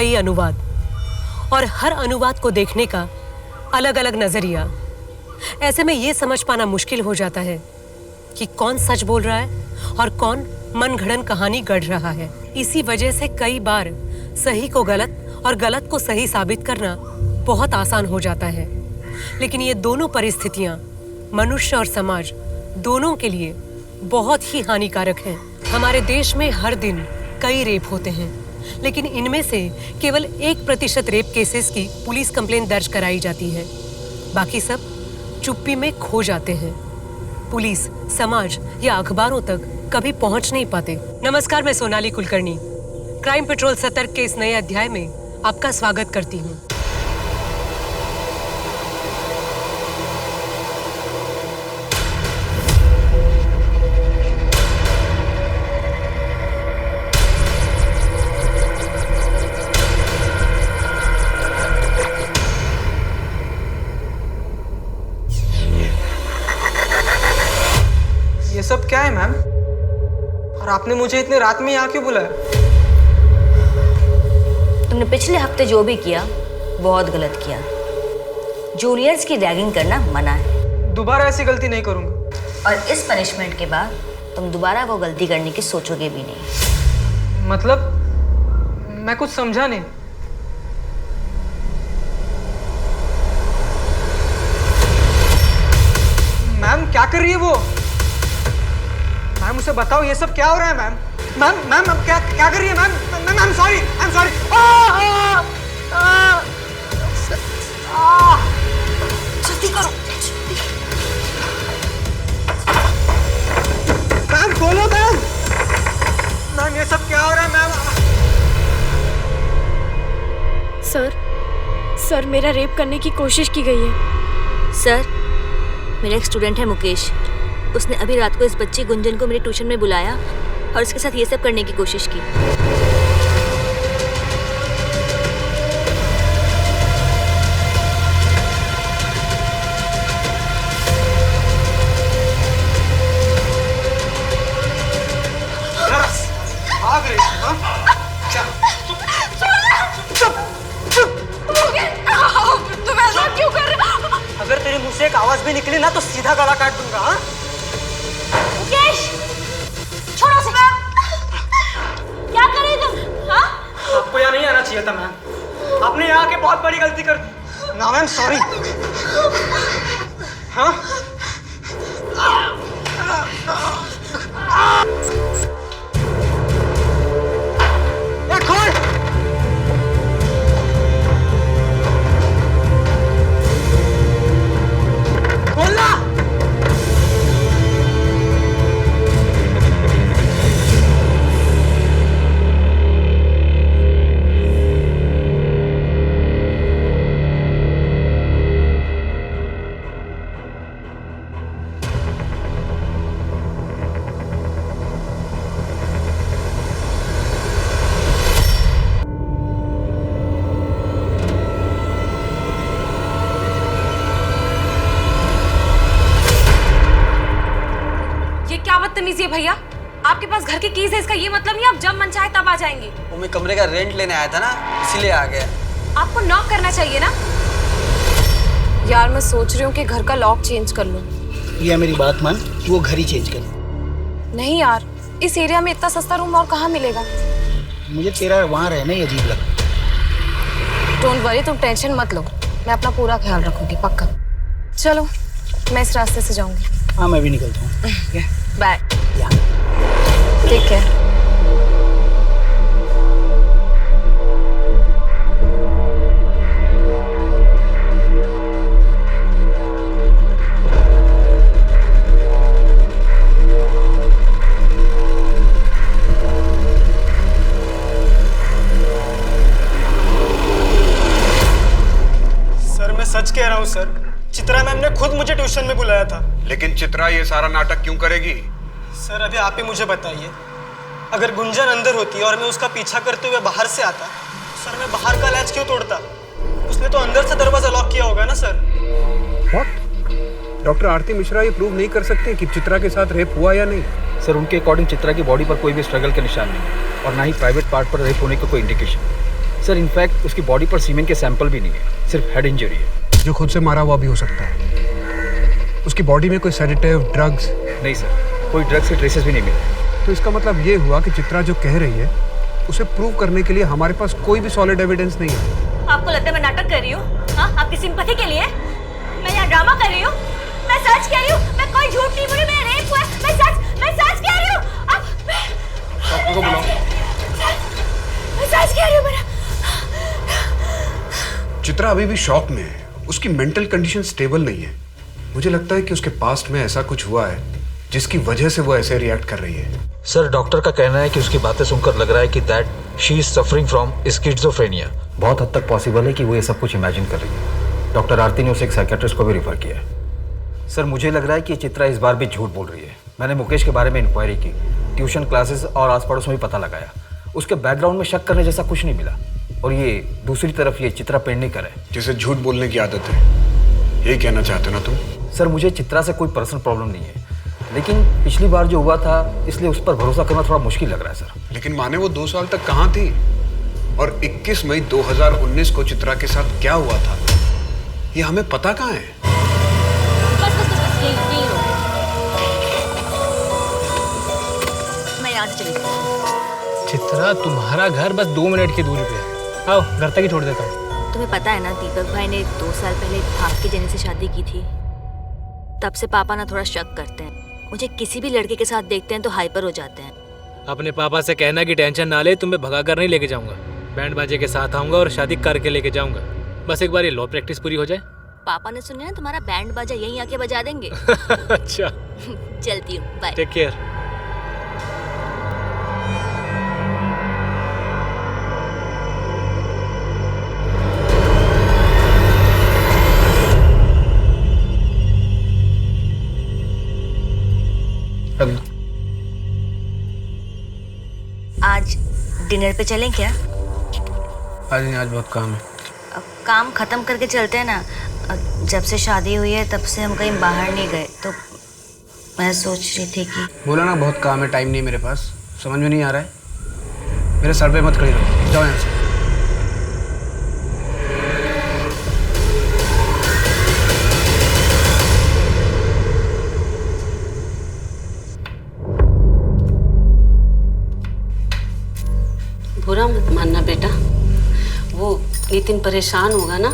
कई अनुवाद और हर अनुवाद को देखने का अलग अलग नजरिया। ऐसे में ये समझ पाना मुश्किल हो जाता है कि कौन सच बोल रहा है और कौन मनगढ़ंत कहानी गढ़ रहा है। इसी वजह से कई बार सही को गलत और गलत को सही साबित करना बहुत आसान हो जाता है। लेकिन ये दोनों परिस्थितियां मनुष्य और समाज दोनों के लिए बहुत ही हानिकारक हैं। हमारे देश में हर दिन कई रेप होते हैं, लेकिन इनमें से केवल 1% रेप केसेस की पुलिस कंप्लेंट दर्ज कराई जाती है। बाकी सब चुप्पी में खो जाते हैं। पुलिस, समाज या अखबारों तक कभी पहुंच नहीं पाते। नमस्कार, मैं सोनाली कुलकर्णी क्राइम पेट्रोल सतर्क के इस नए अध्याय में आपका स्वागत करती हूँ। ये सब क्या है मैम? और आपने मुझे इतने रात में यहाँ क्यों बुलाया? तुमने पिछले हफ्ते जो भी किया बहुत गलत किया। जूनियर्स की रैगिंग करना मना है। दोबारा ऐसी गलती नहीं करूँगा। और इस पनिशमेंट के बाद तुम दोबारा वो गलती करने की सोचोगे भी नहीं। मतलब मैं कुछ समझा नहीं। मैम क्या कर रही है वो? मैम उसे बताओ ये सब क्या हो रहा है मैम? मैम क्या कर रही है ma'am? Ma'am I am sorry, I am sorry. जल्दी करो। मैम बोलो मैम। मैम ये सब क्या हो रहा है मैम? सर मेरा रेप करने की कोशिश की गई है। सर, मेरा एक स्टूडेंट है मुकेश। उसने अभी रात को इस बच्ची गुंजन को मेरे ट्यूशन में बुलाया और उसके साथ ये सब करने की कोशिश की। भाग रही है, हाँ? तुम ऐसा क्यों कर रहे हो? अगर तेरे मुंह से एक आवाज भी निकली ना तो सीधा गला काट दूंगा। हाँ? मुकेश, छोड़ो उसे। क्या कर रही तुम? हाँ? आपको यहाँ नहीं आना चाहिए था मैम। आपने यहाँ आके बहुत बड़ी गलती कर दी। ना मैम सॉरी। हाँ? ये खोल। खोलना। बदतमीजी है भैया। आपके पास घर की कीज है, इसका ये मतलब नहीं आप जब मन चाहे तब आ जाएंगे। वो मैं कमरे का रेंट लेने आया था ना, इसीलिए आ गया। आपको नॉक करना चाहिए ना। यार मैं सोच रही हूँ कि घर का लॉक चेंज कर लूँ। ये मेरी बात मान, तू वो घर ही चेंज कर। नहीं यार, इस एरिया में इतना सस्ता रूम और कहाँ मिलेगा। मुझे तेरा वहाँ रहना ही अजीब लगा। डोंट वरी, तुम टेंशन मत लो, मैं अपना पूरा ख्याल रखूंगी पक्का। चलो मैं इस रास्ते से जाऊंगी। हाँ मैं भी निकलता हूँ। बाय। ठीक है। सर मैं सच कह रहा हूँ सर, चित्रा मैम ने खुद मुझे ट्यूशन में बुलाया था। लेकिन चित्रा ये सारा नाटक क्यों करेगी? सर अभी आप ही मुझे बताइए, अगर गुंजन अंदर होती और मैं उसका पीछा करते हुए बाहर से आता, सर मैं बाहर का लैच क्यों तोड़ता? उसने तो अंदर से दरवाजा लॉक किया होगा ना सर। व्हाट? डॉक्टर आरती मिश्रा ये प्रूव नहीं कर सकते कि चित्रा के साथ रेप हुआ या नहीं? सर उनके अकॉर्डिंग चित्रा की बॉडी पर कोई भी स्ट्रगल के निशान नहीं और ना ही प्राइवेट पार्ट पर रेप होने का कोई इंडिकेशन। सर इनफैक्ट उसकी बॉडी पर सीमेन के सैंपल भी नहीं है, सिर्फ हेड इंजरी है। जो खुद से मारा हुआ भी हो सकता है। उसकी बॉडी में कोई सेडेटिव, ड्रग्स? नहीं सर, कोई ड्रग्स के ट्रेसेस भी नहीं मिले। तो इसका मतलब ये हुआ कि चित्रा जो कह रही है उसे प्रूव करने के लिए हमारे पास कोई भी सॉलिड एविडेंस नहीं है। आपको लगता है मैं नाटक कर रही हूँ? हाँ, आपकी सिंपैथी के लिए मैं यहाँ ड्रामा कर रही हूँ? मैं सच कह रही हूँ, मैं कोई झूठ नहीं बोल रही, मैं रेप हुआ है, मैं सच कह रही हूँ। डॉक्टर को बुलाओ। मैं सच कह रही हूँ मेरा। चित्रा अभी भी शॉक में है, उसकी मेंटल कंडीशन स्टेबल नहीं है। मुझे लगता है कि उसके पास्ट में ऐसा कुछ हुआ है जिसकी वजह से वो ऐसे रिएक्ट कर रही है। सर डॉक्टर का कहना है कि उसकी बातें सुनकर लग रहा है कि that she is suffering from schizophrenia. बहुत हद तक पॉसिबल है कि वो ये सब कुछ इमेजिन कर रही है। डॉक्टर आरती ने उसे एक साइकियाट्रिस्ट को भी रिफर किया है। सर मुझे लग रहा है कि चित्रा इस बार भी झूठ बोल रही है। मैंने मुकेश के बारे में इंक्वायरी की, ट्यूशन क्लासेस और आस पड़ोस में भी पता लगाया। उसके बैकग्राउंड में शक करने जैसा कुछ नहीं मिला। और ये दूसरी तरफ ये चित्रा पेडनेकर है जिसे झूठ बोलने की आदत है। यही कहना चाहते हो ना तुम? सर मुझे चित्रा से कोई पर्सनल प्रॉब्लम नहीं है, लेकिन पिछली बार जो हुआ था इसलिए उस पर भरोसा करना थोड़ा मुश्किल लग रहा है सर। लेकिन माने वो 2 साल तक कहाँ थी? और 21 मई 2019 को चित्रा के साथ क्या हुआ था ये हमें पता कहाँ है? बस यही हो। मैं यहाँ से चली जाऊँ। चित्रा, तुम्हारा घर बस 2 मिनट की दूरी पे है। आओ, घर तक ही छोड़ देता हूँ। तुम्हें पता है ना, दीपक भाई ने 2 साल पहले आपकी जेनी से शादी की थी। तब से पापा ना थोड़ा शक करते हैं। मुझे किसी भी लड़के के साथ देखते हैं तो हाइपर हो जाते हैं। अपने पापा से कहना कि टेंशन ना ले, तुम्हें भगा कर नहीं लेके जाऊंगा। बैंड बाजे के साथ आऊंगा और शादी करके लेके जाऊंगा। बस एक बार ये लॉ प्रैक्टिस पूरी हो जाए। पापा ने सुना है तुम्हारा बैंड बाजा यहीं आके बजा देंगे। अच्छा, चलती हूँ, बाय। Take care. आज डिनर पे चलें क्या? आज बहुत काम है। काम खत्म करके चलते हैं ना। जब से शादी हुई है तब से हम कहीं बाहर नहीं गए, तो मैं सोच रही थी कि बोला ना बहुत काम है, टाइम नहीं मेरे पास। समझ में नहीं आ रहा है? मेरे सर पे मत खड़ी रहो, जाओ यहाँ से। बुरा मत मानना बेटा, वो नितिन परेशान होगा ना,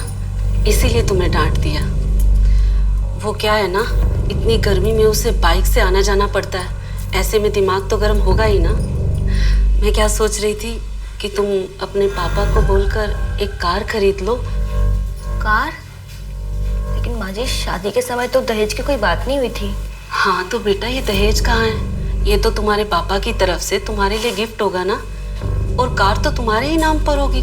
इसीलिए तुम्हें डांट दिया। वो क्या है ना, इतनी गर्मी में उसे बाइक से आना जाना पड़ता है, ऐसे में दिमाग तो गर्म होगा ही ना। मैं क्या सोच रही थी कि तुम अपने पापा को बोलकर एक कार खरीद लो। कार? लेकिन माँ जी, शादी के समय तो दहेज की कोई बात नहीं हुई थी। हाँ तो बेटा, ये दहेज कहाँ है? ये तो तुम्हारे पापा की तरफ से तुम्हारे लिए गिफ्ट होगा ना, और कार तो तुम्हारे ही नाम पर होगी।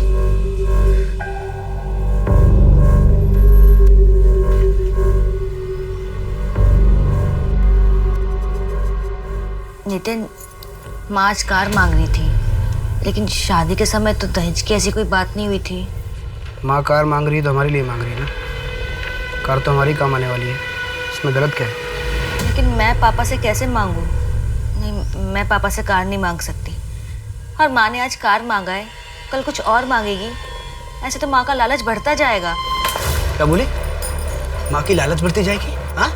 नितिन, माँ आज कार मांग रही थी, लेकिन शादी के समय तो दहेज की ऐसी कोई बात नहीं हुई थी। माँ कार मांग रही है तो हमारे लिए मांग रही है ना। कार तो हमारी काम आने वाली है, इसमें गलत क्या है? लेकिन मैं पापा से कैसे मांगूं? नहीं, मैं पापा से कार नहीं मांग सकती। और माँ ने आज कार मांगा है, कल कुछ और मांगेगी। ऐसे तो माँ का लालच बढ़ता जाएगा। क्या बोले? माँ की लालच बढ़ती जाएगी? हाँ,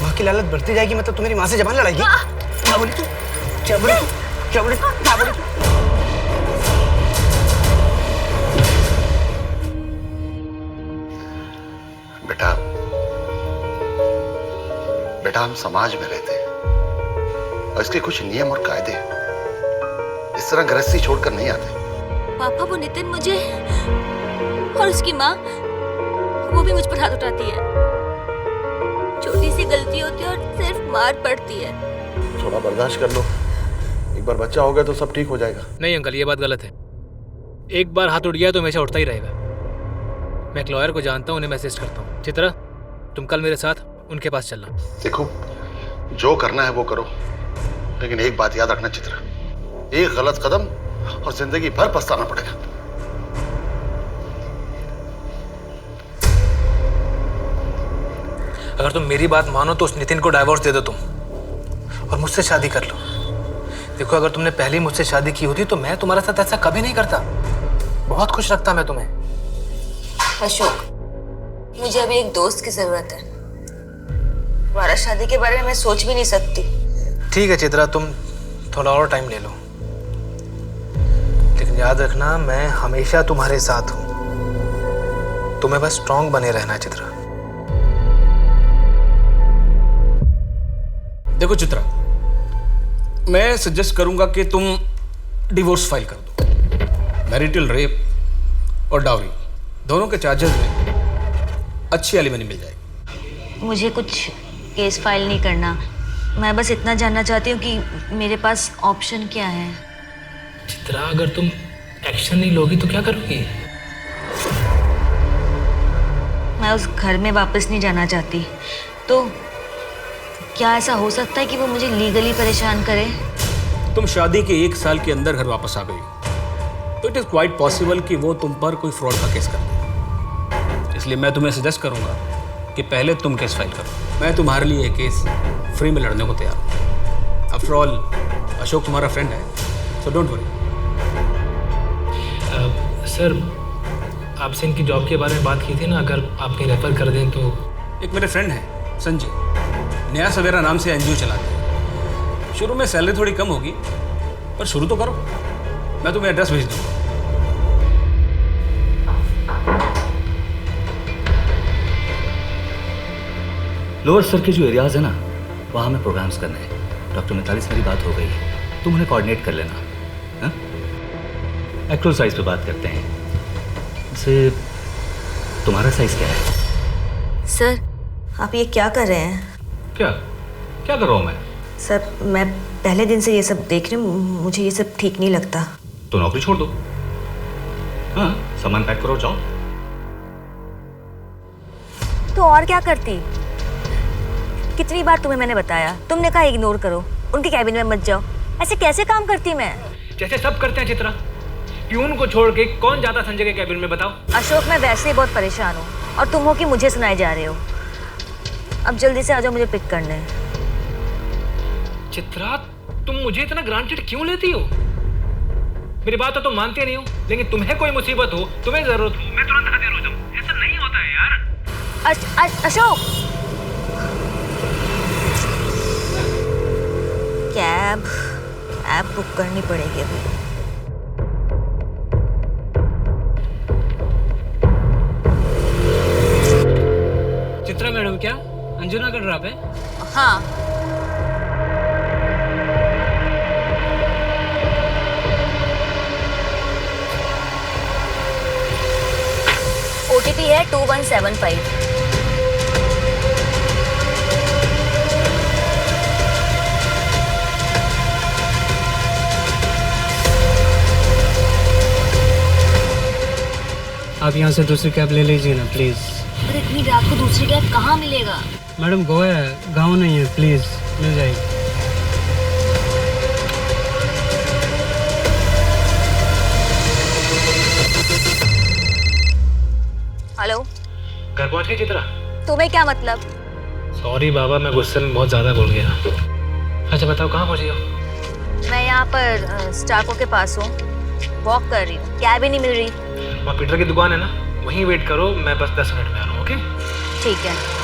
माँ की लालच बढ़ती जाएगी मतलब तुम्हारी माँ से जबान लड़ाएगी? क्या बोली तू? क्या बोली तू? क्या बोली तू? क्या बोली तू? बेटा, बेटा हम समाज में रहते हैं और इसके कुछ नियम और कायदे हैं। इस तरह गृहस्थी छोड़कर नहीं आते। पापा, वो नितिन मुझे और उसकी माँ, वो भी मुझ पर हाथ उठाती है। छोटी सी गलती होती है और सिर्फ मार पड़ती है। थोड़ा बर्दाश्त कर लो, एक बार बच्चा हो गया तो सब ठीक हो जाएगा। नहीं अंकल, ये बात गलत है। एक बार हाथ उठ गया तो हमेशा उठता ही रहेगा। मैं एक लॉयर को जानता हूँ, उन्हें मैं असिस्ट करता हूँ। चित्रा, तुम कल मेरे साथ उनके पास चलना। देखो, जो करना है वो करो, लेकिन एक बात याद रखना चित्रा, एक गलत कदम और जिंदगी भर पछताना पड़ेगा। अगर तुम मेरी बात मानो तो उस नितिन को डाइवोर्स दे दो तुम, और मुझसे शादी कर लो। देखो, अगर तुमने पहले मुझसे शादी की होती तो मैं तुम्हारे साथ ऐसा कभी नहीं करता। बहुत खुश रखता मैं तुम्हें। अशोक, मुझे अभी एक दोस्त की जरूरत है। तुम्हारा शादी के बारे में मैं सोच भी नहीं सकती। ठीक है चित्रा, तुम थोड़ा और टाइम ले लो, लेकिन याद रखना मैं हमेशा तुम्हारे साथ हूँ। तुम्हें बस स्ट्रांग बने रहना है चित्रा। देखो चित्रा, मैं सजेस्ट करूंगा कि तुम डिवोर्स फाइल कर दो। मैरिटल रेप और डाउरी दोनों के चार्जेस में अच्छी एलिमनी मिल जाएगी। मुझे कुछ केस फाइल नहीं करना, मैं बस इतना जानना चाहती हूँ कि मेरे पास ऑप्शन क्या है। चित्रा, अगर तुम एक्शन नहीं लोगी तो क्या करोगी? मैं उस घर में वापस नहीं जाना चाहती। तो क्या ऐसा हो सकता है कि वो मुझे लीगली परेशान करे? तुम शादी के 1 साल के अंदर घर वापस आ गई तो इट इज़ क्वाइट पॉसिबल कि वो तुम पर कोई फ्रॉड का केस कर दे। इसलिए मैं तुम्हें सजेस्ट करूंगा कि पहले तुम केस फाइल करो। मैं तुम्हारे लिए ये केस फ्री में लड़ने को तैयार हूँ। आफ्टर ऑल अशोक तुम्हारा फ्रेंड है, सो डोंट वरी। सर, आपसे इनकी जॉब के बारे में बात की थी ना, अगर आप कहीं रेफर कर दें तो। एक मेरे फ्रेंड है संजय, नया सवेरा नाम से एनजीओ चलाते हैं। शुरू में सैलरी थोड़ी कम होगी, पर शुरू तो करो। मैं तुम्हें एड्रेस भेज दूँगा। लोअर सर के जो एरियाज है ना, वहाँ हमें प्रोग्राम्स करने हैं। डॉक्टर मिताली से मेरी बात हो गई, तुम उन्हें कोऑर्डिनेट कर लेना। हाँ, एक्चुअल साइज पे बात करते हैं। वैसे तुम्हारा साइज क्या है? सर, आप ये क्या कर रहे हैं? क्या क्या कर रहा हूँ मैं? सर, मैं पहले दिन से ये सब देख रही हूँ, मुझे ये सब ठीक नहीं लगता। तो नौकरी छोड़ दो। हाँ, सामान पैक करो, जाओ। तो और क्या करती? कितनी बार तुम्हें मैंने बताया, तुमने कहा इग्नोर करो, उनके कैबिन में मत जाओ। ऐसे कैसे काम करती मैं? जैसे सब करते हैं चित्रा। प्यून को छोड़ के कौन जाता संजय के कैबिन में, बताओ? अशोक, मैं वैसे ही बहुत परेशान हूँ और तुम हो कि मुझे सुनाए जा रहे हो। अब जल्दी से आ जाओ, मुझे पिक करने। चित्रा, तुम मुझे इतना ग्रांटेड क्यों लेती हो? मेरी बात तो तुम मानती नहीं हो, लेकिन तुम्हें कोई मुसीबत हो, तुम्हें जरूरत हो, मैं तुरंत हाजिर हो जाऊं। ऐसा नहीं होता है यार। अशोक, कैब बुक करनी पड़ेगी अभी। चित्रा मैडम, क्या अंजुना का ड्रॉप है? हाँ। OTP है 2175। आप यहाँ से दूसरी कैब ले लीजिए ना प्लीज़। पर इतनी रात को दूसरी कैब कहाँ मिलेगा? मैडम, गोवा है, गाँव नहीं है, प्लीज़ मिल जाएगी। हेलो, घर पहुंच गई चित्रा? तुम्हें क्या मतलब? सॉरी बाबा, मैं गुस्से में बहुत ज़्यादा बोल गया। अच्छा बताओ, कहाँ पहुंची हो? मैं यहाँ पर स्टाको के पास हूँ, वॉक कर रही हूँ, कैब ही नहीं मिल रही। वहाँ पीटर की दुकान है ना, वहीं वेट करो, मैं बस 10 मिनट में आ रहा हूँ। ओके, ठीक है।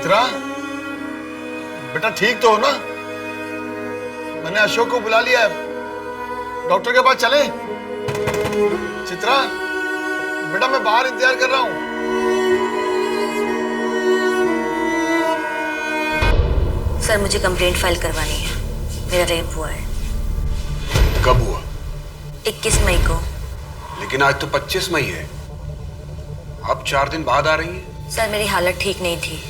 चित्रा, बेटा ठीक तो हो ना? मैंने अशोक को बुला लिया है, डॉक्टर के पास चले? चित्रा बेटा, मैं बाहर इंतजार कर रहा हूं। सर मुझे कंप्लेंट फाइल करवानी है, मेरा रेप हुआ है। कब हुआ? 21 मई को। लेकिन आज तो 25 मई है, अब 4 दिन बाद आ रही हैं। सर मेरी हालत ठीक नहीं थी,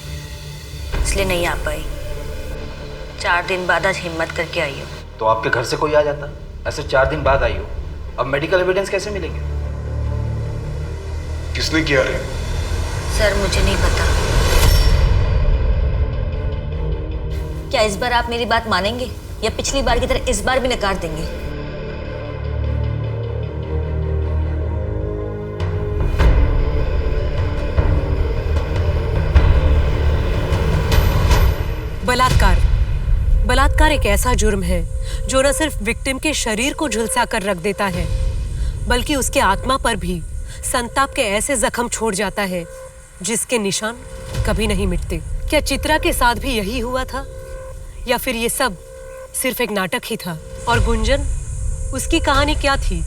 इसलिए नहीं आ पाई। 4 दिन बाद आज हिम्मत करके आई हूँ। तो आपके घर से कोई आ जाता? ऐसे 4 दिन बाद आई हो, अब मेडिकल एविडेंस कैसे मिलेंगे? किसने किया रेप? सर मुझे नहीं पता। क्या इस बार आप मेरी बात मानेंगे या पिछली बार की तरह इस बार भी नकार देंगे? बलात्कार। बलात्कार एक ऐसा जुर्म है जो न सिर्फ विक्टिम के शरीर को झुलसा कर रख देता है, बल्कि उसके आत्मा पर भी संताप के ऐसे जख्म छोड़ जाता है जिसके निशान कभी नहीं मिटते। क्या चित्रा के साथ भी यही हुआ था, या फिर ये सब सिर्फ एक नाटक ही था? और गुंजन, उसकी कहानी क्या थी?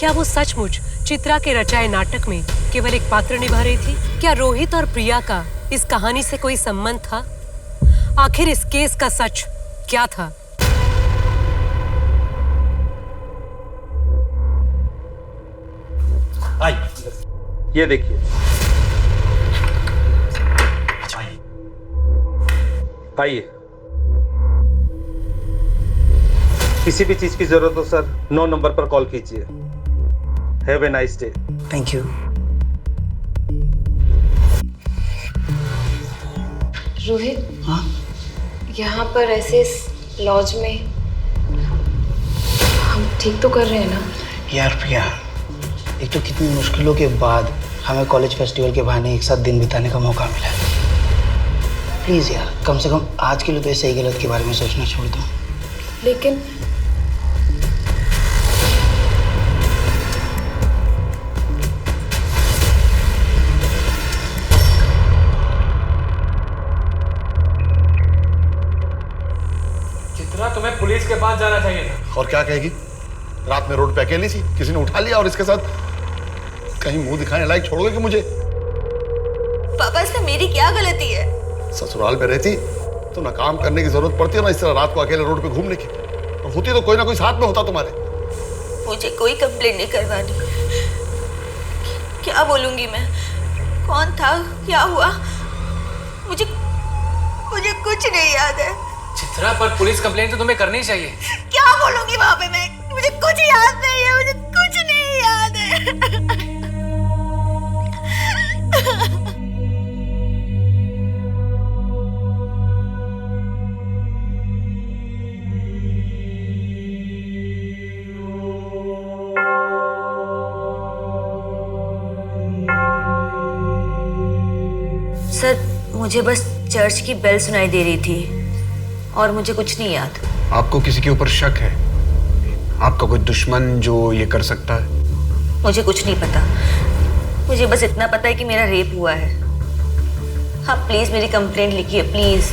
क्या वो सचमुच चित्रा के रचाए नाटक में केवल एक पात्र निभा रही थी? क्या रोहित और प्रिया का इस कहानी से कोई संबंध था? आखिर इस केस का सच क्या था? ये देखिए, आइए। किसी भी चीज की जरूरत हो सर, 9 नंबर पर कॉल कीजिए। Have a nice day. Thank you. Rohit, हाँ? यहाँ पर ऐसे इस लॉज में हम ठीक तो कर रहे हैं ना? यार प्रिया, एक तो कितनी मुश्किलों के बाद हमें कॉलेज फेस्टिवल के बहाने एक साथ दिन बिताने का मौका मिला है। प्लीज यार, कम से कम आज के लिए तो ये सही गलत के बारे में सोचना छोड़ दो। लेकिन चित्रा, तुम्हें पुलिस के पास जाना चाहिए था। और क्या कहेगी? रात में रोड पे अकेली थी, किसी ने उठा लिया और इसके साथ कहीं मुंह दिखाने लायक छोड़ोगे कि मुझे? पापा, इसमें मेरी क्या गलती है? ससुराल में रहती तो ना काम करने की जरूरत पड़ती है ना इस तरह रात को अकेले रोड पे घूमने की, और होती तो कोई ना कोई साथ में होता तुम्हारे। मुझे कोई कंप्लेंट नहीं करवानी। क्या बोलूंगी मैं? कौन था, क्या हुआ, मुझे कुछ नहीं याद है। चित्रा, पर पुलिस कंप्लेंट तो तुम्हें करनी चाहिए। क्या बोलूंगी वहां पे मैं? मुझे कुछ याद नहीं है, मुझे कुछ नहीं याद है। सर, मुझे बस चर्च की बेल सुनाई दे रही थी और मुझे कुछ नहीं याद। आपको किसी के ऊपर शक है? आपका कोई दुश्मन जो ये कर सकता है? मुझे कुछ नहीं पता, मुझे बस इतना पता है कि मेरा रेप हुआ है। हाँ प्लीज मेरी कंप्लेंट लिखिए प्लीज।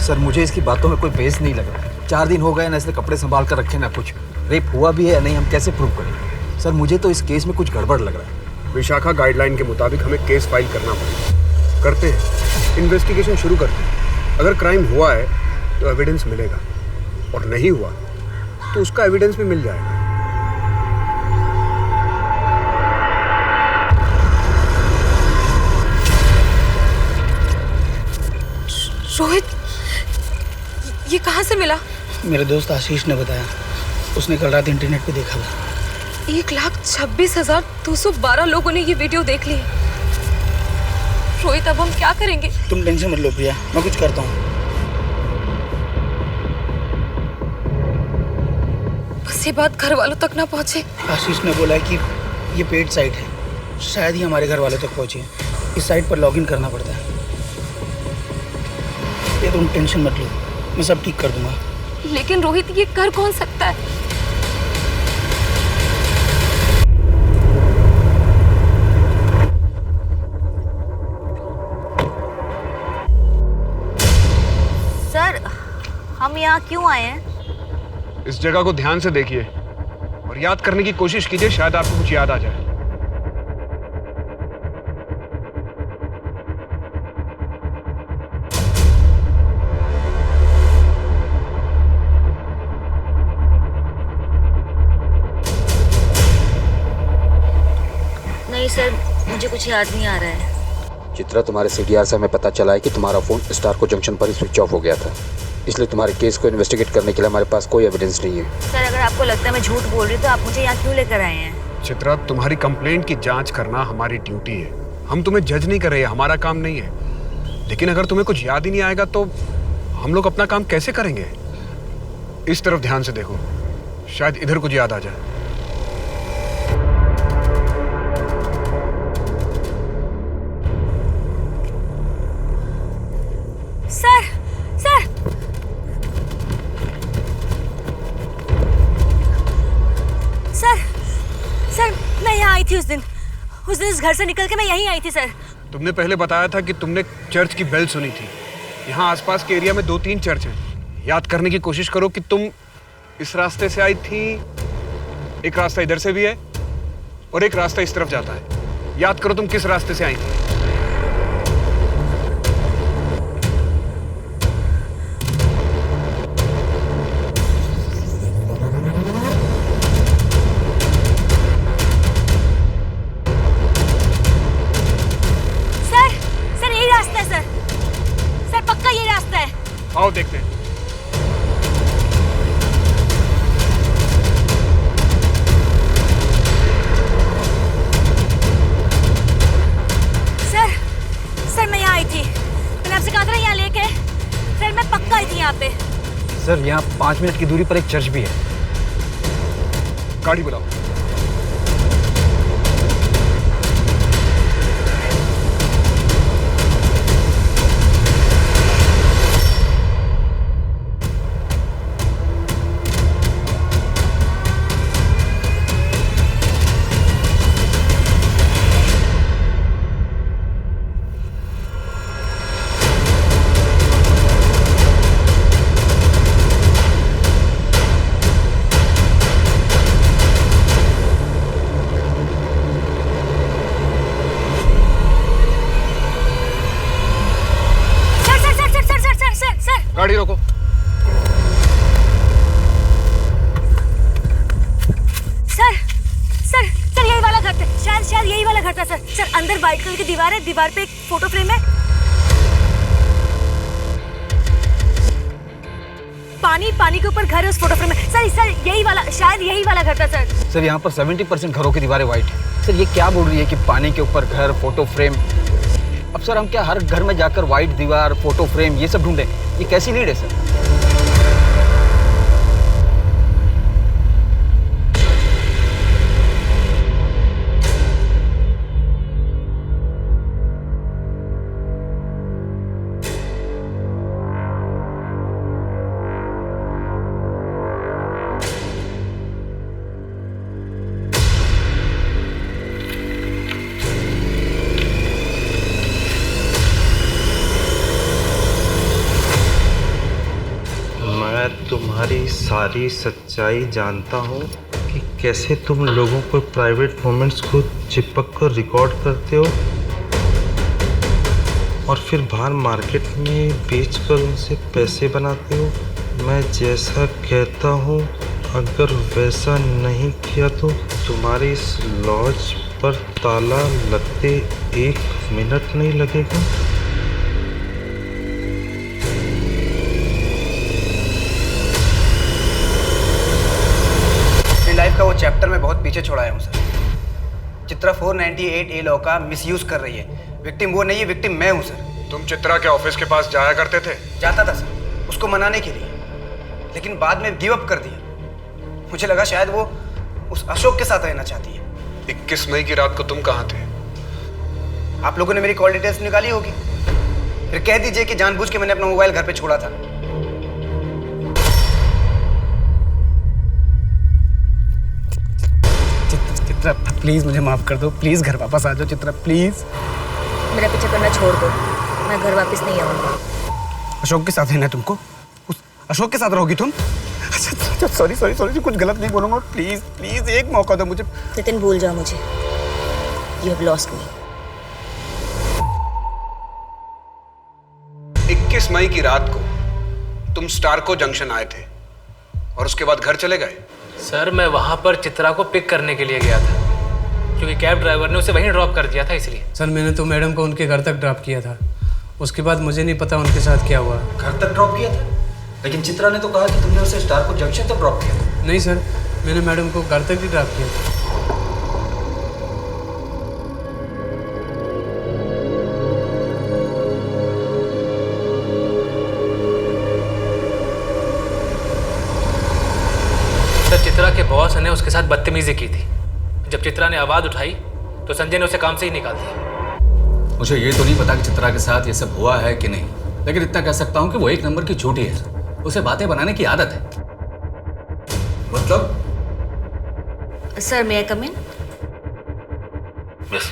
सर मुझे इसकी बातों में कोई बेस नहीं लग रहा। 4 दिन हो गए ना, इसलिए कपड़े संभाल कर रखे ना कुछ। रेप हुआ भी है या नहीं हम कैसे प्रूव करें? सर मुझे तो इस केस में कुछ गड़बड़ लग रहा है। विशाखा गाइडलाइन के मुताबिक हमें केस फाइल करना पड़ेगा। करते हैं, इन्वेस्टिगेशन शुरू करते हैं। अगर क्राइम हुआ है तो एविडेंस मिलेगा, और नहीं हुआ तो उसका एविडेंस भी मिल जाएगा। रोहित, ये कहाँ से मिला? मेरे दोस्त आशीष ने बताया, उसने कल रात इंटरनेट पे देखा था। 1,26,212 लोगों ने ये वीडियो देख ली। रोहित, अब हम क्या करेंगे? तुम टेंशन मत लो प्रिया, मैं कुछ करता हूँ। बस ये बात घर वालों तक ना पहुँचे। आशीष ने बोला है कि ये पेड साइट है, शायद ही हमारे घर वालों तक पहुँचे। इस साइट पर लॉगिन करना पड़ता है। ये तुम टेंशन मत लो, मैं सब ठीक कर दूंगा। लेकिन रोहित, ये कर कौन सकता है? यहाँ क्यों आए हैं? इस जगह को ध्यान से देखिए और याद करने की कोशिश कीजिए, शायद आपको कुछ याद आ जाए। नहीं सर, मुझे कुछ याद नहीं आ रहा है। चित्रा, तुम्हारे सीडीआर से हमें पता चला है कि तुम्हारा फोन स्टारको जंक्शन पर ही स्विच ऑफ हो गया था, इसलिए तुम्हारे केस को इन्वेस्टिगेट करने के लिए हमारे पास कोई एविडेंस नहीं है। सर, अगर आपको लगता है मैं झूठ बोल रही हूँ तो आप मुझे यहाँ क्यों लेकर आए हैं? चित्रा, तुम्हारी कंप्लेंट की जांच करना हमारी ड्यूटी है। हम तुम्हें जज नहीं कर रहे हैं, हमारा काम नहीं है। लेकिन अगर तुम्हें कुछ याद ही नहीं आएगा तो हम लोग अपना काम कैसे करेंगे? इस तरफ ध्यान से देखो, शायद इधर कुछ याद आ जाए। सर, सर, सर, सर, मैं यहाँ आई थी उस दिन इस घर से निकल के मैं यहीं आई थी सर। तुमने पहले बताया था कि तुमने चर्च की बेल सुनी थी। यहाँ आसपास के एरिया में 2-3 चर्च हैं। याद करने की कोशिश करो कि तुम इस रास्ते से आई थी। एक रास्ता इधर से भी है और एक रास्ता इस तरफ जाता है। याद करो तुम किस रास्ते से आई थी। आओ देखते हैं। सर, सर मैं यहाँ आई थी। मैंने आपसे कहा था ना यहाँ लेके। सर मैं पक्का आई थी यहाँ पे। सर, यहाँ 5 मिनट की दूरी पर एक चर्च भी है। गाड़ी बुलाओ। गाड़ी रोको। सर, सर, सर यही वाला घर था। शायद यही वाला घर था सर। सर अंदर व्हाइट कलर की दीवार है, दीवार पे एक फोटो फ्रेम है। पानी के ऊपर घर है उस फोटो फ्रेम में। सर यही वाला, शायद यही वाला घर था सर। सर यहाँ पर 70% घरों की दीवारें व्हाइट है। सर ये क्या बोल रही है कि पानी के ऊपर घर, फोटो फ्रेम? अब सर हम क्या हर घर में जाकर व्हाइट दीवार, फोटो फ्रेम ये सब ढूंढें? ये कैसी नीड है सर? तुम्हारी सारी सच्चाई जानता हूँ कि कैसे तुम लोगों को प्राइवेट मोमेंट्स को चिपक कर रिकॉर्ड करते हो और फिर बाहर मार्केट में बेचकर उनसे पैसे बनाते हो। मैं जैसा कहता हूँ अगर वैसा नहीं किया तो तुम्हारी इस लॉज पर ताला लगते 1 मिनट नहीं लगेगा। लाइफ का वो चैप्टर मैं बहुत पीछे छोड़ाया हूँ सर। चित्रा 498A लॉ का मिसयूज कर रही है। विक्टिम वो नहीं है, विक्टिम मैं हूँ सर। तुम चित्रा के ऑफिस के पास जाया करते थे? जाता था सर, उसको मनाने के लिए, लेकिन बाद में गिव अप कर दिया। मुझे लगा शायद वो उस अशोक के साथ रहना चाहती है। 21 मई की रात को तुम कहाँ थे? आप लोगों ने मेरी कॉल डिटेल्स निकाली होगी। फिर कह दीजिए कि जानबूझ के मैंने अपना मोबाइल घर पे छोड़ा था। चित्रा प्लीज मुझे माफ कर दो, प्लीज घर वापस आ जाओ चित्रा, प्लीज। मेरा पीछा करना छोड़ दो, मैं घर वापस नहीं आऊंगा। अशोक के साथ रहना तुमको? अशोक के साथ रहोगी तुम? अच्छा सॉरी सॉरी सॉरी, कुछ गलत नहीं बोलूंगा, प्लीज प्लीज एक मौका दो मुझे। नितिन भूल जाओ मुझे, यू हैव लॉस्ट मी। 21 मई की रात को तुम स्टारको जंक्शन आए थे और उसके बाद घर चले गए? सर मैं वहाँ पर चित्रा को पिक करने के लिए गया था, क्योंकि कैब ड्राइवर ने उसे वहीं ड्रॉप कर दिया था, इसलिए। सर मैंने तो मैडम को उनके घर तक ड्रॉप किया था, उसके बाद मुझे नहीं पता उनके साथ क्या हुआ। घर तक ड्रॉप किया था? लेकिन चित्रा ने तो कहा कि तुमने उसे स्टारको जंक्शन तक ड्रॉप किया। नहीं सर, मैंने मैडम को घर तक ही ड्रॉप किया था। सर चित्रा के बॉस ने उसके साथ बदतमीजी की थी। जब चित्रा ने आवाज़ उठाई तो संजय ने उसे काम से ही निकाल दिया। मुझे ये तो नहीं पता कि चित्रा के साथ ये सब हुआ है कि नहीं, लेकिन इतना कह सकता हूँ कि वो एक नंबर की झूठी है। उसे बातें बनाने की आदत है। मतलब? सर मे आई कम इन? यस।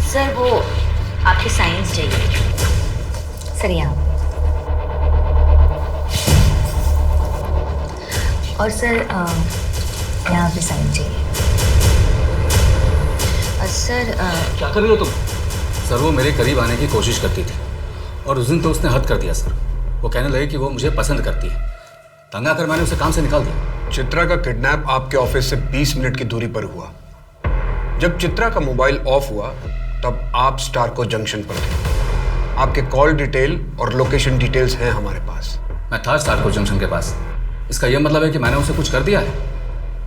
सर वो आपकी साइंस चाहिए। सर यहाँ। और सर यहाँ पे साइन चाहिए। सर क्या कर रही हो तुम? सर वो मेरे करीब आने की कोशिश करती थी और उस दिन तो उसने हद कर दिया सर। वो कहने लगे कि वो मुझे पसंद करती है। तंग आकर मैंने उसे काम से निकाल दिया। चित्रा का किडनैप आपके ऑफिस से 20 मिनट की दूरी पर हुआ। जब चित्रा का मोबाइल ऑफ हुआ तब आप स्टारको जंक्शन पर थे। आपके कॉल डिटेल और लोकेशन डिटेल्स हैं हमारे पास। मैं था स्टारको जंक्शन के पास। इसका यह मतलब है कि मैंने उसे कुछ कर दिया है?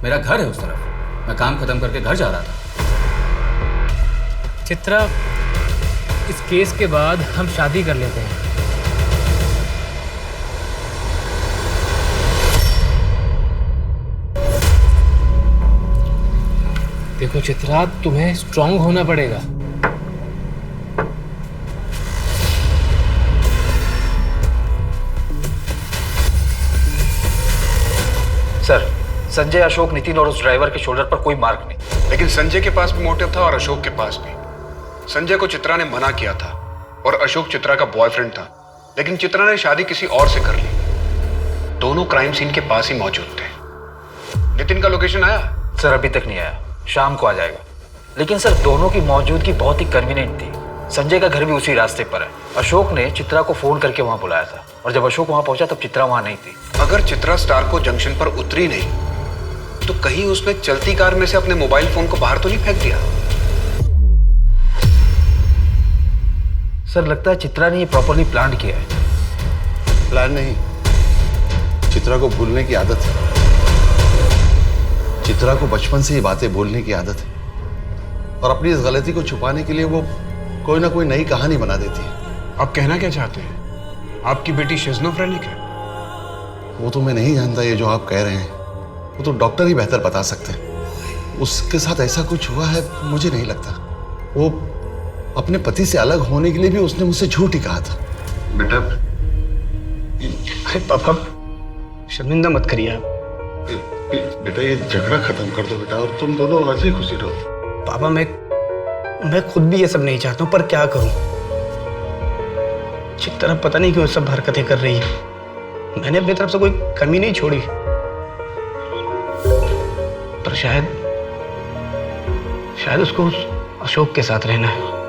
मेरा घर है उस तरफ, मैं काम खत्म करके घर जा रहा था। चित्रा, इस केस के बाद हम शादी कर लेते हैं। देखो चित्रा, तुम्हें स्ट्रांग होना पड़ेगा। सर, संजय, अशोक, नितिन और उस ड्राइवर के शोल्डर पर कोई मार्क नहीं। लेकिन संजय के पास भी मोटिव था और अशोक के पास भी। संजय को चित्रा ने मना किया था और अशोक चित्रा का बॉयफ्रेंड था, लेकिन चित्रा ने शादी किसी और से कर ली। दोनों क्राइम सीन के पास ही मौजूद थे। नितिन का लोकेशन आया? सर अभी तक नहीं आया, शाम को आ जाएगा। लेकिन सर दोनों की मौजूदगी बहुत ही कन्वीनियंट थी। संजय का घर भी उसी रास्ते पर है। अशोक ने चित्रा को फोन करके वहां बुलाया था और जब अशोक वहां पहुंचा तब चित्रा वहां नहीं थी। अगर चित्रा स्टारको जंक्शन पर उतरी नहीं तो कहीं उसने चलती कार में से अपने मोबाइल फोन को बाहर तो नहीं फेंक दिया? सर लगता है चित्रा ने ये प्रॉपर्ली प्लान किया है। प्लान नहीं, चित्रा को भूलने की आदत है। चित्रा को बचपन से ये बातें बोलने की आदत है और अपनी इस गलती को छुपाने के लिए वो कोई ना कोई नई कहानी बना देती है। आप कहना क्या चाहते हैं? आपकी बेटी शिज़ोफ्रेनिक है? वो तो मैं नहीं जानता। ये जो आप कह रहे हैं वो तो डॉक्टर ही बेहतर बता सकते हैं। उसके साथ ऐसा कुछ हुआ है मुझे नहीं लगता। वो अपने पति से अलग होने के लिए भी उसने मुझसे झूठ ही कहा था। बेटा, अरे पापा शर्मिंदा मत करिए आप। बेटा ये झगड़ा खत्म कर दो बेटा और तुम दोनों हंसी खुशी रहो। पापा मैं खुद भी ये सब नहीं चाहता हूँ, पर क्या करूँ। चित्रा पता नहीं क्यों सब हरकतें कर रही है। मैंने अपनी तरफ से कोई कमी नहीं छोड़ी, पर शायद उसको उस अशोक के साथ रहना है।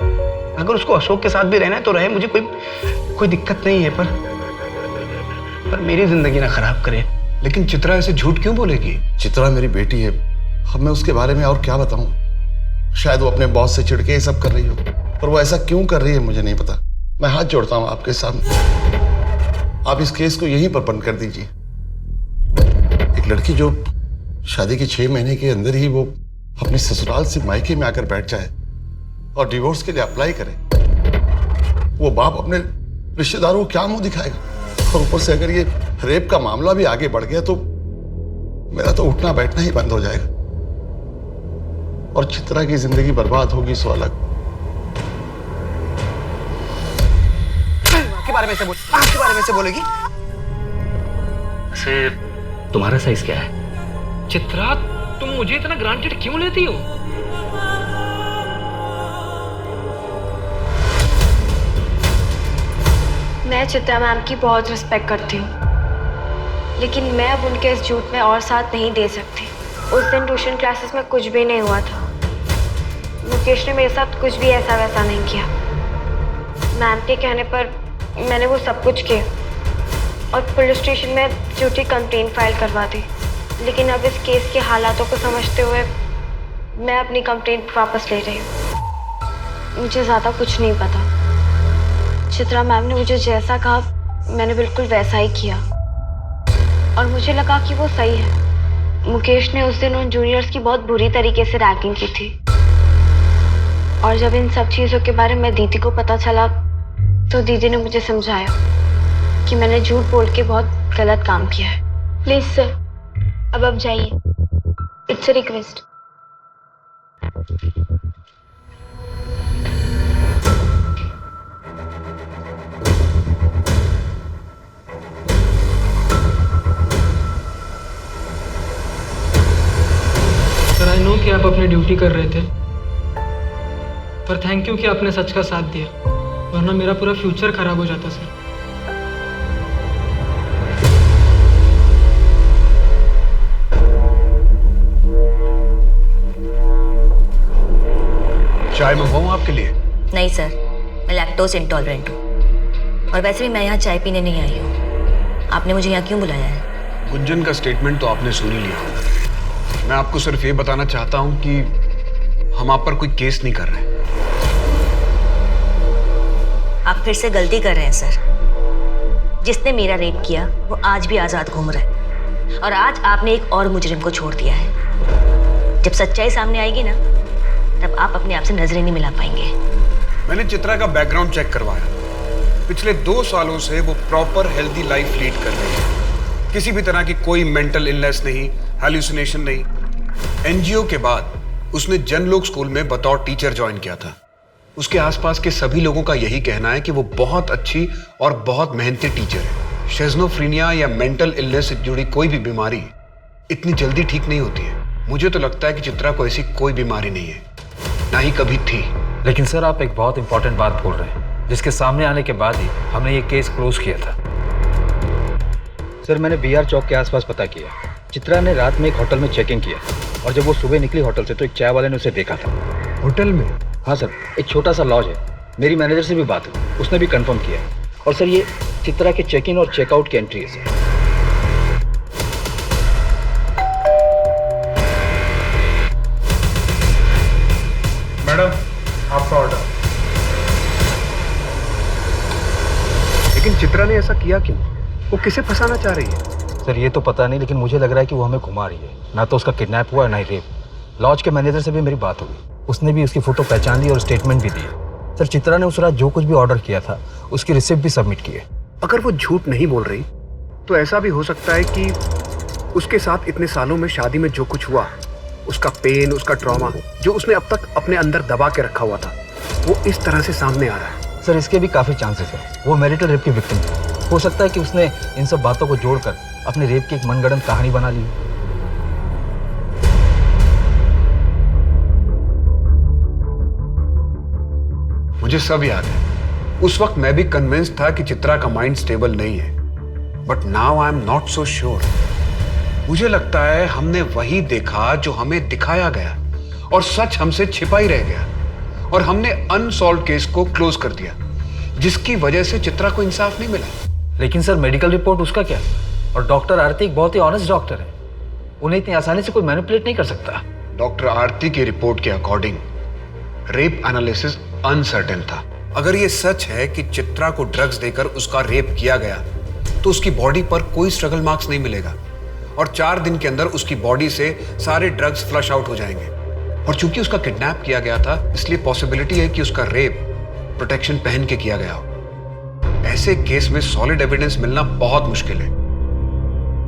अगर उसको अशोक के साथ भी रहना है तो रहे, मुझे कोई दिक्कत नहीं है, पर मेरी जिंदगी ना खराब करे। लेकिन चित्रा ऐसे झूठ क्यों बोलेगी? चित्रा मेरी बेटी है। अब मैं उसके बारे में और क्या बताऊं। शायद वो अपने बॉस से चिढ़ के ये सब कर रही हो, पर वो ऐसा क्यों कर रही है मुझे नहीं पता। मैं हाथ जोड़ता हूं आपके सामने, आप इस केस को यहीं पर बंद कर दीजिए। एक लड़की जो शादी के 6 महीने के अंदर ही वो अपने ससुराल से मायके में आकर बैठ जाए और डिवोर्स के लिए अप्लाई करे, वो बाप अपने रिश्तेदारों को क्या मुंह दिखाएगा? और ऊपर से अगर ये रेप का मामला भी आगे बढ़ गया तो मेरा तो उठना बैठना ही बंद हो जाएगा और चित्रा की जिंदगी बर्बाद होगी सो अलग। आपके बारे में से आपके बारे में से बोलेगी? वैसे तुम्हारा साइज क्या है? चित्रा, तुम मुझे इतना ग्रांटेड क्यों लेती हो? मैं चित्रा मैम की बहुत रिस्पेक्ट करती हूँ, लेकिन मैं अब उनके इस झूठ में और साथ नहीं दे सकती। उस दिन ट्यूशन क्लासेस में कुछ भी नहीं हुआ था। मुकेश ने मेरे साथ कुछ भी ऐसा वैसा नहीं किया। मैम के कहने पर मैंने वो सब कुछ किया और पुलिस स्टेशन में झूठी कंप्लेंट फाइल करवा दी। लेकिन अब इस केस के हालातों को समझते हुए मैं अपनी कंप्लेंट वापस ले रही हूँ। मुझे ज़्यादा कुछ नहीं पता। चित्रा मैम ने मुझे जैसा कहा मैंने बिल्कुल वैसा ही किया और मुझे लगा कि वो सही है। मुकेश ने उस दिन उन जूनियर्स की बहुत बुरी तरीके से रैगिंग की थी और जब इन सब चीज़ों के बारे में दीदी को पता चला तो दीदी ने मुझे समझाया कि मैंने झूठ बोल के बहुत गलत काम किया है। प्लीज़ सर, अब आप जाइए। It's a request. Sir, I know कि आप अपनी ड्यूटी कर रहे थे, पर थैंक यू कि आपने सच का साथ दिया, वरना मेरा पूरा फ्यूचर खराब हो जाता सर। चाय मंगवाऊं आपके लिए? नहीं सर, मैं लैक्टोज इंटॉलरेंट हूँ और वैसे भी मैं यहाँ चाय पीने नहीं आई हूँ। आपने मुझे यहाँ क्यों बुलाया है? गुंजन का स्टेटमेंट तो आपने सुन ही लिया। मैं आपको सिर्फ ये बताना चाहता हूँ कि हम आप पर कोई केस नहीं कर रहे। आप फिर से गलती कर रहे हैं सर। जिसने मेरा रेप किया वो आज भी आज़ाद घूम रहा है और आज आपने एक और मुजरिम को छोड़ दिया है। जब सच्चाई सामने आएगी ना, तब आप अपने आप से नजरें नहीं मिला पाएंगे। मैंने चित्रा का बैकग्राउंड चेक करवाया। पिछले 2 सालों से वो प्रॉपर हेल्दी लाइफ लीड कर रही है। किसी भी तरह की कोई मेंटल इलनेस नहीं, हैल्यूसिनेशन नहीं। एनजीओ के बाद उसने जनलोक स्कूल में बतौर टीचर ज्वाइन किया था। उसके आसपास के सभी लोगों का यही कहना है कि वो बहुत अच्छी और बहुत मेहनती टीचर है। शिज़ोफ्रेनिया या मेंटल इलनेस से जुड़ी कोई भी बीमारी इतनी जल्दी ठीक नहीं होती है। मुझे तो लगता है कि चित्रा को ऐसी कोई बीमारी नहीं है, ना ही कभी थी। लेकिन सर, आप एक बहुत इंपॉर्टेंट बात भूल रहे हैं, जिसके सामने आने के बाद ही हमने ये केस क्लोज किया था। सर, मैंने बीआर चौक के आसपास पता किया। चित्रा ने रात में एक होटल में चेकिंग किया और जब वो सुबह निकली होटल से तो एक चाय वाले ने उसे देखा था। होटल में? हाँ सर, एक छोटा सा लॉज है। मेरी मैनेजर से भी बात हुई, उसने भी कंफर्म किया। और सर, ये चित्रा के चेक इन और चेकआउट की एंट्री है सर। मैडम, आपका ऑर्डर। लेकिन चित्रा ने ऐसा किया क्यों? वो किसे फंसाना चाह रही है? सर, ये तो पता नहीं, लेकिन मुझे लग रहा है कि वो हमें घुमा रही है। ना तो उसका किडनैप हुआ है, ना ही रेप। लॉज के मैनेजर से भी मेरी बात हुई, उसने भी उसकी फोटो पहचान ली और स्टेटमेंट भी दी। सर, चित्रा ने उस रात जो कुछ भी ऑर्डर किया था उसकी रिसिप्ट भी सबमिट की है। अगर वो झूठ नहीं बोल रही तो ऐसा भी हो सकता है कि उसके साथ इतने सालों में शादी में जो कुछ हुआ, उसका पेन, उसका ट्रॉमा जो उसने अब तक अपने अंदर दबा के रखा हुआ था, वो इस तरह से सामने आ रहा है। सर, इसके भी काफ़ी चांसेस है। वो मैरिटल रेप की विक्टिम थी। हो सकता है कि उसने इन सब बातों को जोड़कर अपने रेप की एक मनगढ़ंत कहानी बना ली। मुझे सब याद है। उस वक्त मैं भी कन्विंस था कि चित्रा का माइंड स्टेबल नहीं है, but now I am not so sure. मुझे लगता है हमने वही देखा जो हमें दिखाया गया और सच हमसे छिपा ही रह गया और हमने अनसॉल्व्ड केस को क्लोज कर दिया, जिसकी वजह से चित्रा को इंसाफ नहीं मिला। लेकिन सर, मेडिकल रिपोर्ट उसका क्या? और डॉक्टर आरती एक बहुत ही ऑनेस्ट डॉक्टर है, उन्हें इतनी आसानी से कोई मैनिपुलेट नहीं कर सकता। डॉक्टर आरती की रिपोर्ट के अकॉर्डिंग रेप एनालिसिस अनसर्टेन था। अगर ये सच है कि चित्रा को ड्रग्स देकर उसका रेप किया गया तो उसकी बॉडी पर कोई स्ट्रगल मार्क्स नहीं मिलेगा और 4 दिन के अंदर उसकी बॉडी से सारे ड्रग्स फ्लश आउट हो जाएंगे। और चूंकि उसका किडनैप किया गया था, इसलिए पॉसिबिलिटी है कि उसका रेप प्रोटेक्शन पहन के किया गया हो। ऐसे केस में सॉलिड एविडेंस मिलना बहुत मुश्किल है।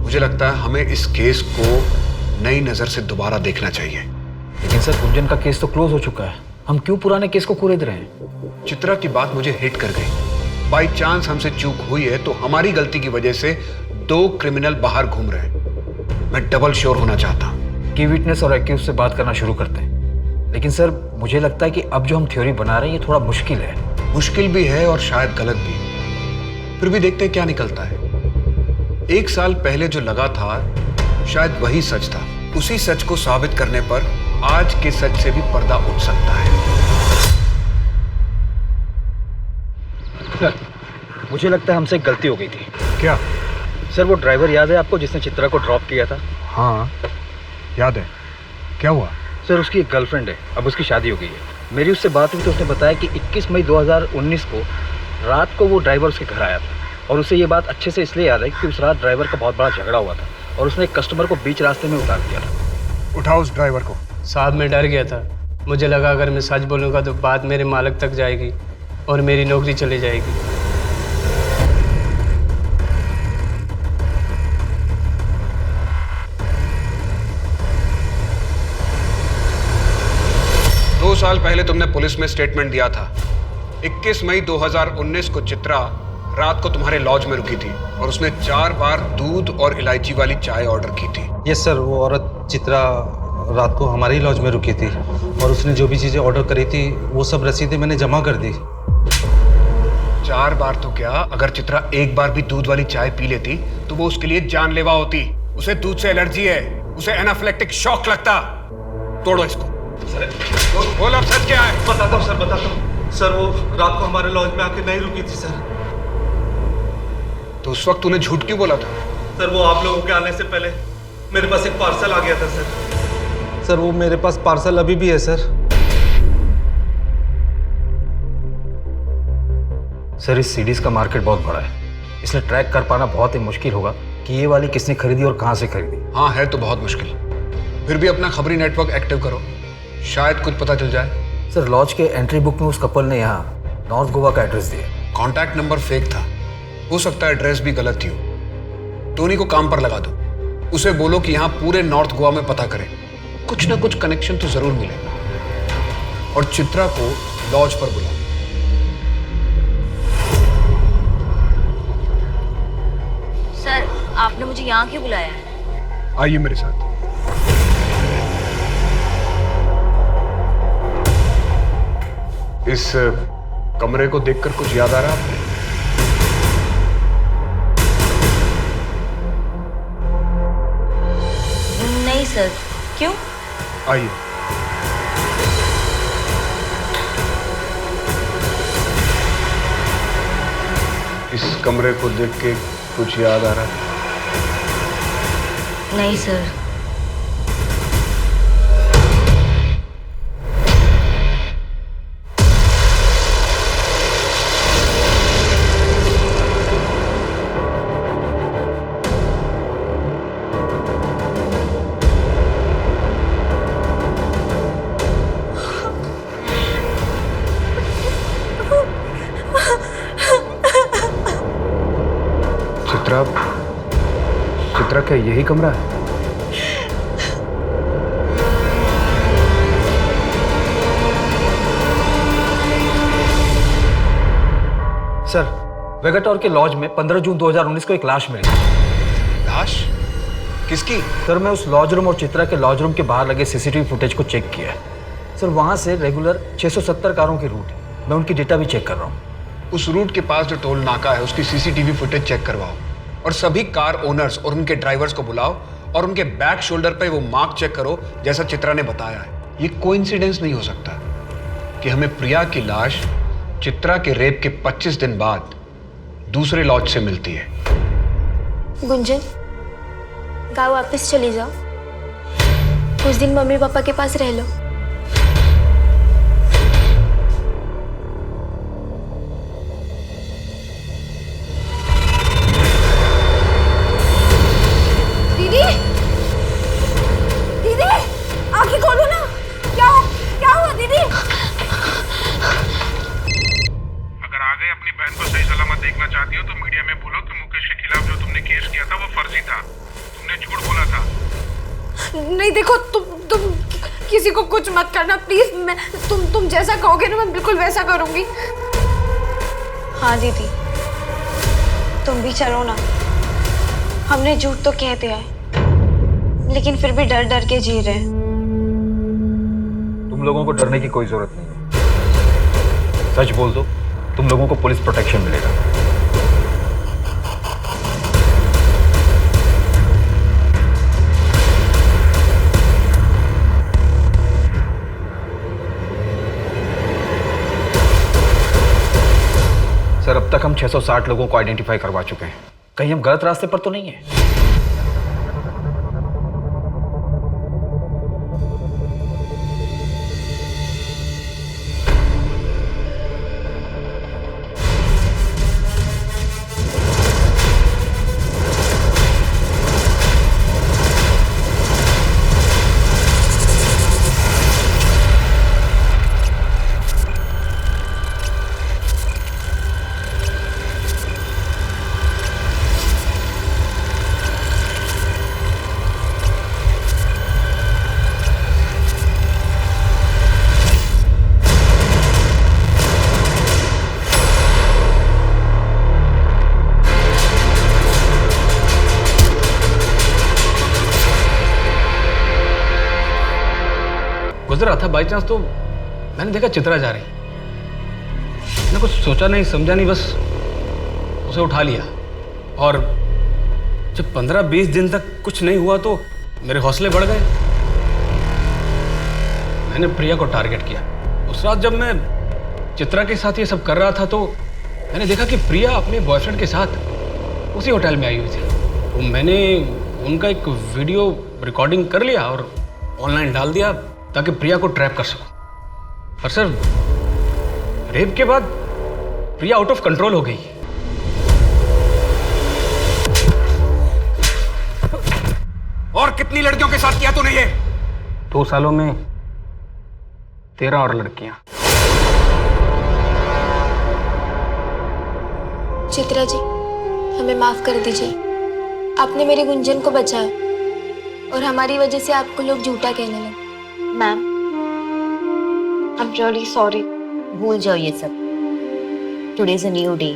मुझे लगता है हमें इस केस को नई नजर से दोबारा देखना चाहिए। लेकिन सर, गुंजन का केस तो क्लोज हो चुका है, हम क्यों पुराने केस को कुरेद रहे हैं? चित्रा की बात मुझे हिट कर गई। बाई चांस हमसे चूक हुई है तो हमारी गलती की वजह से 2 क्रिमिनल बाहर घूम रहे हैं। मैं डबल श्योर होना चाहता हूँ। की विटनेस और एक्यूज से बात करना शुरू करते हैं। लेकिन सर, मुझे लगता है कि अब जो हम थ्योरी बना रहे हैं ये थोड़ा मुश्किल है। मुश्किल भी है और शायद गलत भी। फिर भी देखते हैं क्या निकलता है। 1 साल पहले जो लगा था शायद वही सच था। उसी सच को साबित करने पर आज के सच से भी पर्दा उठ सकता है। सर, मुझे लगता है हमसे एक गलती हो गई थी। क्या? सर, वो ड्राइवर याद है आपको जिसने चित्रा को ड्रॉप किया था? हाँ याद है। क्या हुआ? सर, उसकी एक गर्लफ्रेंड है, अब उसकी शादी हो गई है। मेरी उससे बात हुई तो उसने बताया कि 21 मई 2019 को रात को वो ड्राइवर उसके घर आया था और उसे ये बात अच्छे से इसलिए याद है कि उस रात ड्राइवर का बहुत बड़ा झगड़ा हुआ था और उसने एक कस्टमर को बीच रास्ते में उतार दिया था। उठाओ उस ड्राइवर को। साहब, मैं डर गया था। मुझे लगा अगर मैं सच बोलूँगा तो बात मेरे मालिक तक जाएगी और मेरी नौकरी चली जाएगी। दो साल पहले तुमने पुलिस में स्टेटमेंट दिया था। 21 मई 2019 को चित्रा रात को तुम्हारे लॉज में रुकी थी और उसने 4 बार दूध और इलायची वाली चाय ऑर्डर की थी। यस सर, वो औरत चित्रा रात को हमारी लॉज में रुकी थी और उसने जो भी चीज़ें ऑर्डर करी थी वो सब रसीदें मैंने जमा कर दी। 4 बार तो क्या, अगर चित्रा एक बार भी दूध वाली चाय पी लेती तो वो उसके लिए जानलेवा होती। उसे दूध से एलर्जी है, उसे एनाफिलेक्टिक शॉक लगता। तोड़ो इसको। बोल अब सच क्या है? बताता हूँ सर, बताता हूँ सर। वो रात को हमारे लॉज में आके नहीं रुकी थी सर। तो उस वक्त तूने झूठ क्यों बोला था? सर, वो आप लोगों के आने से पहले मेरे पास एक पार्सल आ गया था सर। सर, वो मेरे पास पार्सल अभी भी है सर। सर, इस सीडीज का मार्केट बहुत बड़ा है, इसलिए ट्रैक कर पाना बहुत ही मुश्किल होगा कि ये वाली किसने खरीदी और कहाँ से खरीदी। हाँ, है तो बहुत मुश्किल। फिर भी अपना खबरी नेटवर्क एक्टिव करो, शायद कुछ पता चल जाए। सर, लॉज के एंट्री बुक में उस कपल ने यहाँ नॉर्थ गोवा का एड्रेस दिया। कॉन्टैक्ट नंबर फेक था, हो सकता है एड्रेस भी गलत ही हो। टोनी को काम पर लगा दो, उसे बोलो कि यहाँ पूरे नॉर्थ गोवा में पता करें, कुछ ना कुछ कनेक्शन तो जरूर मिलेगा। और चित्रा को लॉज पर बुलाओ। सर, आपने मुझे यहाँ क्यों बुलाया है? आइए मेरे साथ। इस कमरे को देखकर कुछ याद आ रहा है? नहीं सर। क्यों? आइए। इस कमरे को देख के कुछ याद आ रहा है? नहीं सर। चित्रा, क्या यही कमरा है? सर, वेगाटोर के लॉज में 15 जून 2019 को एक लाश मिली। लाश? किसकी? सर, मैं उस लॉज रूम और चित्रा के लॉज रूम के बाहर लगे सीसीटीवी फुटेज को चेक किया है। सर, वहां से रेगुलर 670 कारों की रूट है। मैं उनकी डेटा भी चेक कर रहा हूँ। उस रूट के पास जो टोल नाका है उसकी सीसीटीवी फुटेज चेक करवाओ और सभी कार ओनर्स और उनके ड्राइवर्स को बुलाओ और उनके बैक शोल्डर पे वो मार्क चेक करो जैसा चित्रा ने बताया है। ये कोइंसिडेंस नहीं हो सकता कि हमें प्रिया की लाश चित्रा के रेप के 25 दिन बाद दूसरे लॉज से मिलती है। गुंजन, गाँव वापस चली जाओ, कुछ दिन मम्मी पापा के पास रह लो। नहीं देखो, तुम किसी को कुछ मत करना प्लीज। मैं तुम जैसा कहोगे ना मैं बिल्कुल वैसा करूंगी। हाँ दीदी, तुम भी चलो ना। हमने झूठ तो कह दिया है, लेकिन फिर भी डर डर के जी रहे हैं। तुम लोगों को डरने की कोई जरूरत नहीं है। सच बोल दो, तुम लोगों को पुलिस प्रोटेक्शन मिलेगा। तक हम 660 लोगों को आइडेंटिफाई करवा चुके हैं। कहीं हम गलत रास्ते पर तो नहीं है? गुजर रहा था बाई चांस तो मैंने देखा चित्रा जा रही। मैंने कुछ सोचा नहीं समझा नहीं, बस उसे उठा लिया। और जब 15-20 दिन तक कुछ नहीं हुआ तो मेरे हौसले बढ़ गए। मैंने प्रिया को टारगेट किया। उस रात जब मैं चित्रा के साथ ये सब कर रहा था तो मैंने देखा कि प्रिया अपने बॉयफ्रेंड के साथ उसी होटल में आई हुई थी। तो मैंने उनका एक वीडियो रिकॉर्डिंग कर लिया और ऑनलाइन डाल दिया ताकि प्रिया को ट्रैप कर सकूं। पर सर, रेप के बाद प्रिया आउट ऑफ कंट्रोल हो गई। और कितनी लड़कियों के साथ किया तूने ये? 2 सालों में 13 और लड़कियां। चित्रा जी, हमें माफ कर दीजिए। आपने मेरी गुंजन को बचाया और हमारी वजह से आपको लोग झूठा कहने लगे। Ma'am, I am really sorry. भूल जाओ ये सब। Today is a new day,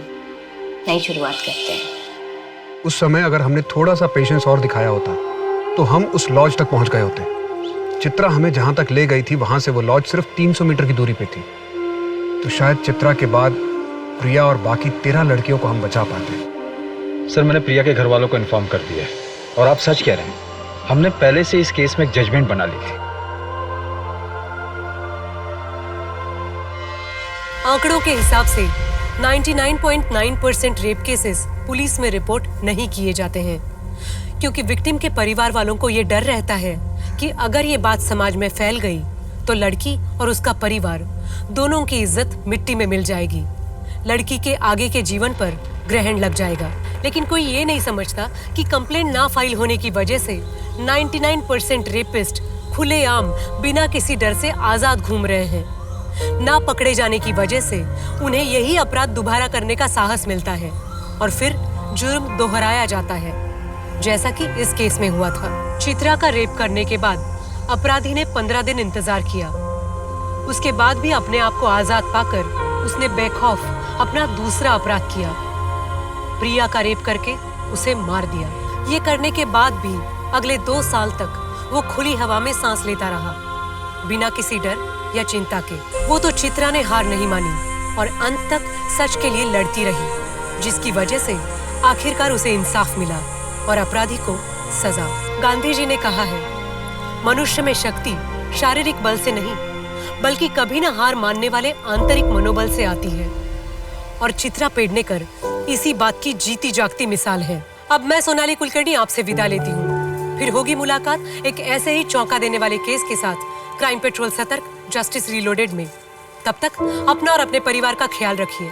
नई शुरुआत करते हैं। उस समय अगर हमने थोड़ा सा पेशेंस और दिखाया होता तो हम उस लॉज तक पहुंच गए होते। चित्रा हमें जहां तक ले गई थी वहां से वो लॉज सिर्फ 300 मीटर की दूरी पे थी। तो शायद चित्रा के बाद प्रिया और बाकी 13 लड़कियों को हम बचा पाते। सर, मैंने प्रिया के घर वालों को इन्फॉर्म कर दिया है और आप सच कह रहे हैं। हमने पहले से इस केस में एक जजमेंट बना ली थी। आंकड़ों के हिसाब से 99.9% रेप केसेस पुलिस में रिपोर्ट नहीं किए जाते हैं, क्योंकि विक्टिम के परिवार वालों को ये डर रहता है कि अगर ये बात समाज में फैल गई तो लड़की और उसका परिवार दोनों की इज्जत मिट्टी में मिल जाएगी। लड़की के आगे के जीवन पर ग्रहण लग जाएगा। लेकिन कोई ये नहीं समझता कि कंप्लेंट ना फाइल होने की वजह से 99% रेपिस्ट खुलेआम बिना किसी डर से आजाद घूम रहे हैं। ना पकड़े जाने की वजह से उन्हें यही अपराध दोबारा करने का साहस मिलता है और फिर जुर्म दोहराया जाता है, जैसा कि इस केस में हुआ था। चित्रा का रेप करने के बाद अपराधी ने 15 दिन इंतजार किया। उसके बाद भी अपने आप को आजाद पाकर उसने बेखौफ अपना दूसरा अपराध किया। प्रिया का रेप करके उसे मार दिया। ये करने के बाद भी अगले 2 साल तक वो खुली हवा में सांस लेता रहा, बिना किसी डर या चिंता के। वो तो चित्रा ने हार नहीं मानी और अंत तक सच के लिए लड़ती रही, जिसकी वजह से आखिरकार उसे इंसाफ मिला और अपराधी को सजा। गांधी जी ने कहा है, मनुष्य में शक्ति शारीरिक बल से नहीं बल्कि कभी न हार मानने वाले आंतरिक मनोबल से आती है। और चित्रा पेडनेकर इसी बात की जीती जागती मिसाल है। अब मैं सोनाली कुलकर्णी आपसे विदा लेती हूँ। फिर होगी मुलाकात एक ऐसे ही चौंका देने वाले केस के साथ क्राइम पेट्रोल सतर्क, जस्टिस रीलोडेड में। तब तक अपना और अपने परिवार का ख्याल रखिए।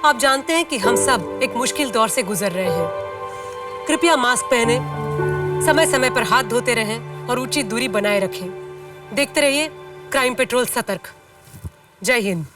आप जानते हैं कि हम सब एक मुश्किल दौर से गुजर रहे हैं। कृपया मास्क पहने, समय समय पर हाथ धोते रहें और उचित दूरी बनाए रखें। देखते रहिए क्राइम पेट्रोल सतर्क। जय हिंद।